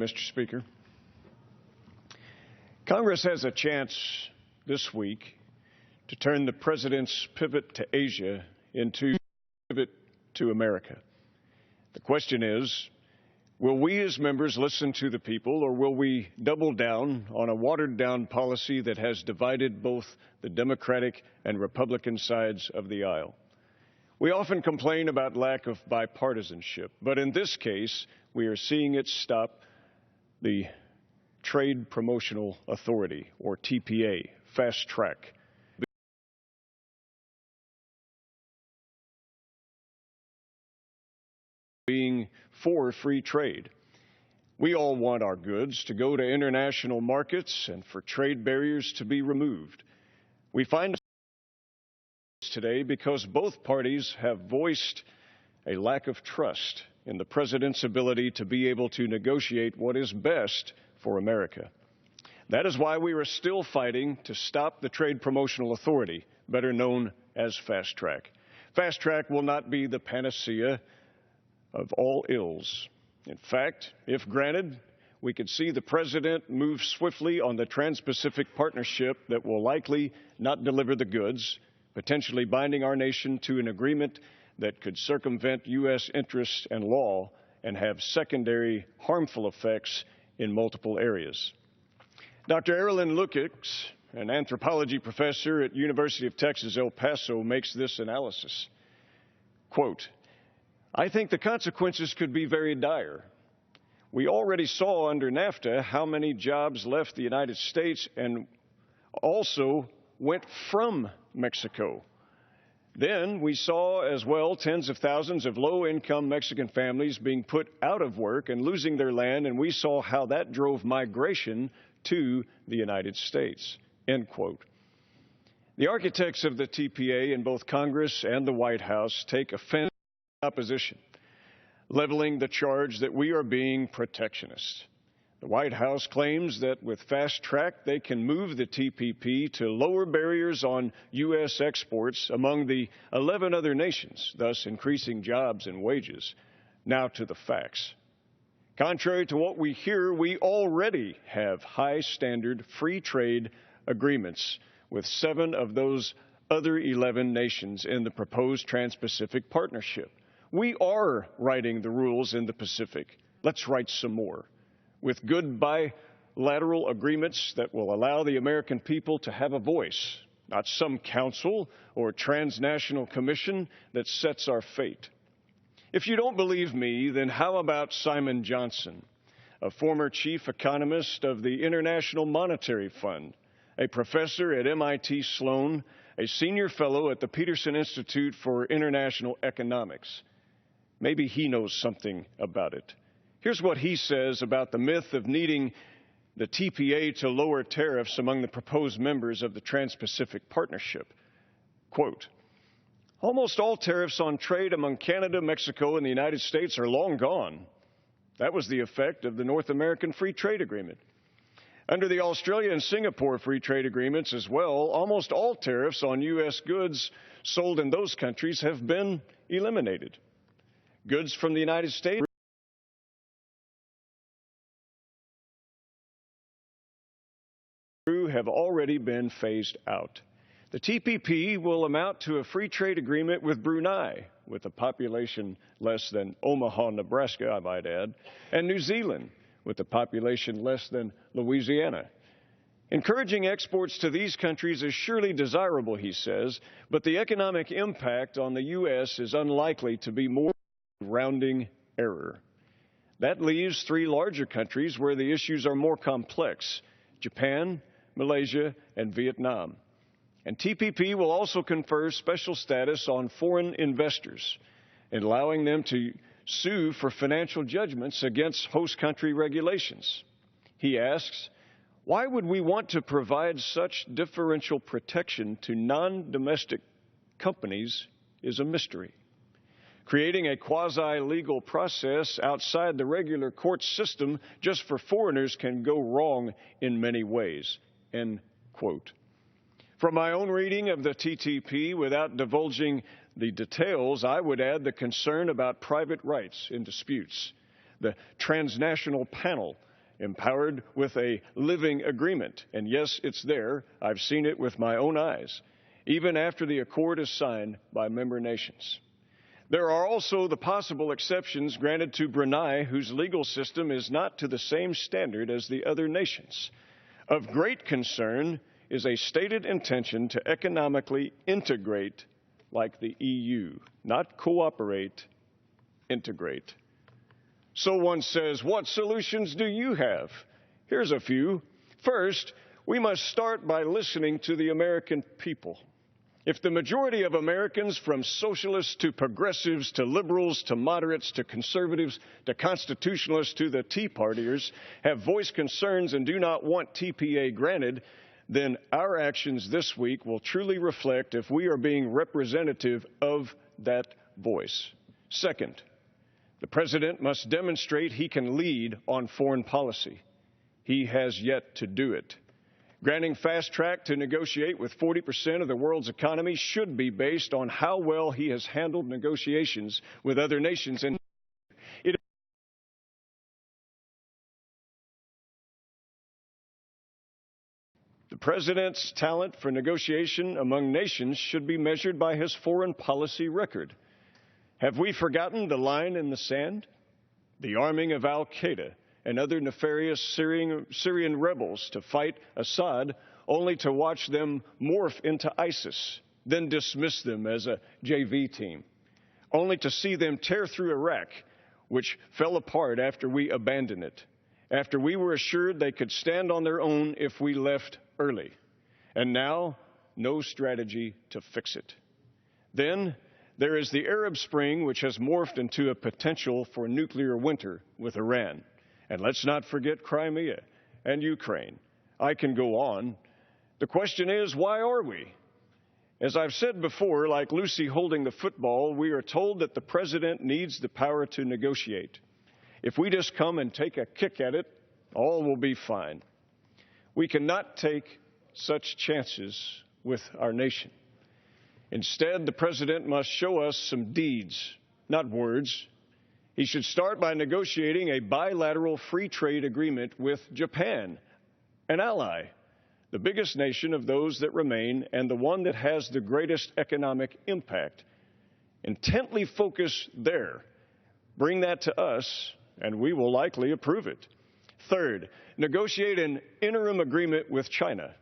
Mr. Speaker. Congress has a chance this week to turn the President's pivot to Asia into a pivot to America. The question is, will we as members listen to the people, or will we double down on a watered-down policy that has divided both the Democratic and Republican sides of the aisle? We often complain about lack of bipartisanship, but in this case, we are seeing it stop the Trade Promotional Authority, or TPA, fast track. Being for free trade. We all want our goods to go to international markets and for trade barriers to be removed. We find today because both parties have voiced a lack of trust in the President's ability to be able to negotiate what is best for America. That is why we are still fighting to stop the Trade Promotional Authority, better known as Fast Track. Fast Track will not be the panacea of all ills. In fact, if granted, we could see the President move swiftly on the Trans-Pacific Partnership that will likely not deliver the goods, potentially binding our nation to an agreement that could circumvent U.S. interests and law and have secondary harmful effects in multiple areas. Dr. Erilyn Lukacs, an anthropology professor at University of Texas, El Paso, makes this analysis. Quote, "I think the consequences could be very dire. We already saw under NAFTA how many jobs left the United States and also went from Mexico. Then we saw as well tens of thousands of low-income Mexican families being put out of work and losing their land, and we saw how that drove migration to the United States." End quote. The architects of the TPA in both Congress and the White House take offense at opposition, leveling the charge that we are being protectionist. The White House claims that with Fast Track, they can move the TPP to lower barriers on U.S. exports among the 11 other nations, thus increasing jobs and wages. Now to the facts. Contrary to what we hear, we already have high-standard free trade agreements with 7 of those other 11 nations in the proposed Trans-Pacific Partnership. We are writing the rules in the Pacific. Let's write some more, with good bilateral agreements that will allow the American people to have a voice, not some council or transnational commission that sets our fate. If you don't believe me, then how about Simon Johnson, a former chief economist of the International Monetary Fund, a professor at MIT Sloan, a senior fellow at the Peterson Institute for International Economics? Maybe he knows something about it. Here's what he says about the myth of needing the TPA to lower tariffs among the proposed members of the Trans-Pacific Partnership. Quote, "Almost all tariffs on trade among Canada, Mexico, and the United States are long gone. That was the effect of the North American Free Trade Agreement. Under the Australia and Singapore Free Trade Agreements as well, almost all tariffs on U.S. goods sold in those countries have been eliminated. Goods from the United States have already been phased out. The TPP will amount to a free trade agreement with Brunei, with a population less than Omaha, Nebraska, I might add, and New Zealand, with a population less than Louisiana. Encouraging exports to these countries is surely desirable," he says, "but the economic impact on the U.S. is unlikely to be more than a rounding error. That leaves 3 larger countries where the issues are more complex: Japan, Malaysia, and Vietnam. And TPP will also confer special status on foreign investors, allowing them to sue for financial judgments against host country regulations." He asks, "Why would we want to provide such differential protection to non-domestic companies is a mystery. Creating a quasi-legal process outside the regular court system just for foreigners can go wrong in many ways." End quote. From my own reading of the TTP, without divulging the details, I would add the concern about private rights in disputes, the transnational panel empowered with a living agreement. And yes, it's there. I've seen it with my own eyes, even after the accord is signed by member nations. There are also the possible exceptions granted to Brunei, whose legal system is not to the same standard as the other nations. Of great concern is a stated intention to economically integrate like the EU, not cooperate, integrate. So one says, what solutions do you have? Here's a few. First, we must start by listening to the American people. If the majority of Americans, from socialists to progressives to liberals to moderates to conservatives to constitutionalists to the Tea Partiers, have voiced concerns and do not want TPA granted, then our actions this week will truly reflect if we are being representative of that voice. Second, the President must demonstrate he can lead on foreign policy. He has yet to do it. Granting fast track to negotiate with 40% of the world's economy should be based on how well he has handled negotiations with other nations. And the President's talent for negotiation among nations should be measured by his foreign policy record. Have we forgotten the line in the sand? The arming of al-Qaeda and other nefarious Syrian rebels to fight Assad, only to watch them morph into ISIS, then dismiss them as a JV team, only to see them tear through Iraq, which fell apart after we abandoned it, after we were assured they could stand on their own if we left early, and now no strategy to fix it. Then there is the Arab Spring, which has morphed into a potential for nuclear winter with Iran. And let's not forget Crimea and Ukraine. I can go on. The question is, why are we? As I've said before, like Lucy holding the football, we are told that the President needs the power to negotiate. If we just come and take a kick at it, all will be fine. We cannot take such chances with our nation. Instead, the President must show us some deeds, not words. He should start by negotiating a bilateral free trade agreement with Japan, an ally, the biggest nation of those that remain and the one that has the greatest economic impact. Intently focus there. Bring that to us, and we will likely approve it. Third, negotiate an interim agreement with China.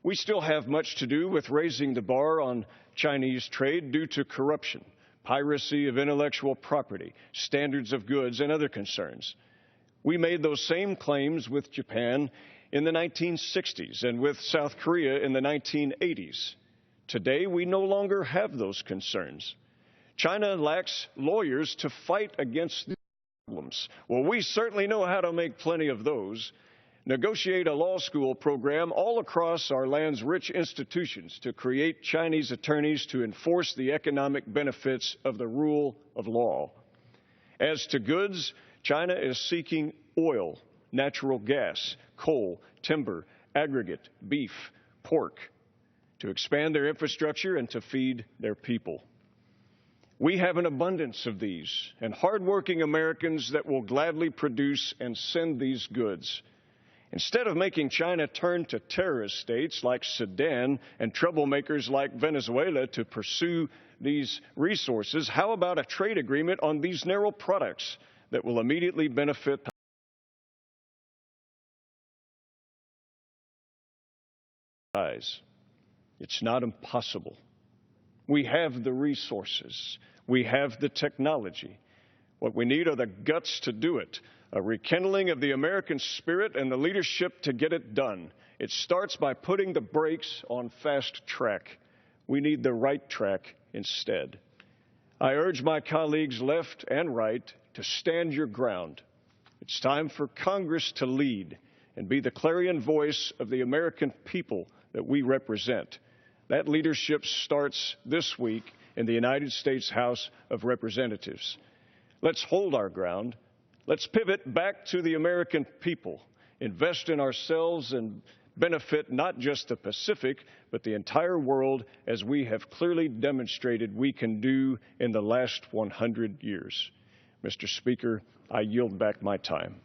We still have much to do with raising the bar on Chinese trade due to corruption, piracy of intellectual property, standards of goods, and other concerns. We made those same claims with Japan in the 1960s and with South Korea in the 1980s. Today, we no longer have those concerns. China lacks lawyers to fight against these problems. Well, we certainly know how to make plenty of those. Negotiate a law school program all across our land's rich institutions to create Chinese attorneys to enforce the economic benefits of the rule of law. As to goods, China is seeking oil, natural gas, coal, timber, aggregate, beef, pork, to expand their infrastructure and to feed their people. We have an abundance of these, and hardworking Americans that will gladly produce and send these goods. Instead of making China turn to terrorist states like Sudan and troublemakers like Venezuela to pursue these resources, how about a trade agreement on these narrow products that will immediately benefit? It's not impossible. We have the resources. We have the technology. What we need are the guts to do it. A rekindling of the American spirit and the leadership to get it done. It starts by putting the brakes on fast track. We need the right track instead. I urge my colleagues left and right to stand your ground. It's time for Congress to lead and be the clarion voice of the American people that we represent. That leadership starts this week in the United States House of Representatives. Let's hold our ground. Let's pivot back to the American people, invest in ourselves and benefit not just the Pacific, but the entire world, as we have clearly demonstrated we can do in the last 100 years. Mr. Speaker, I yield back my time.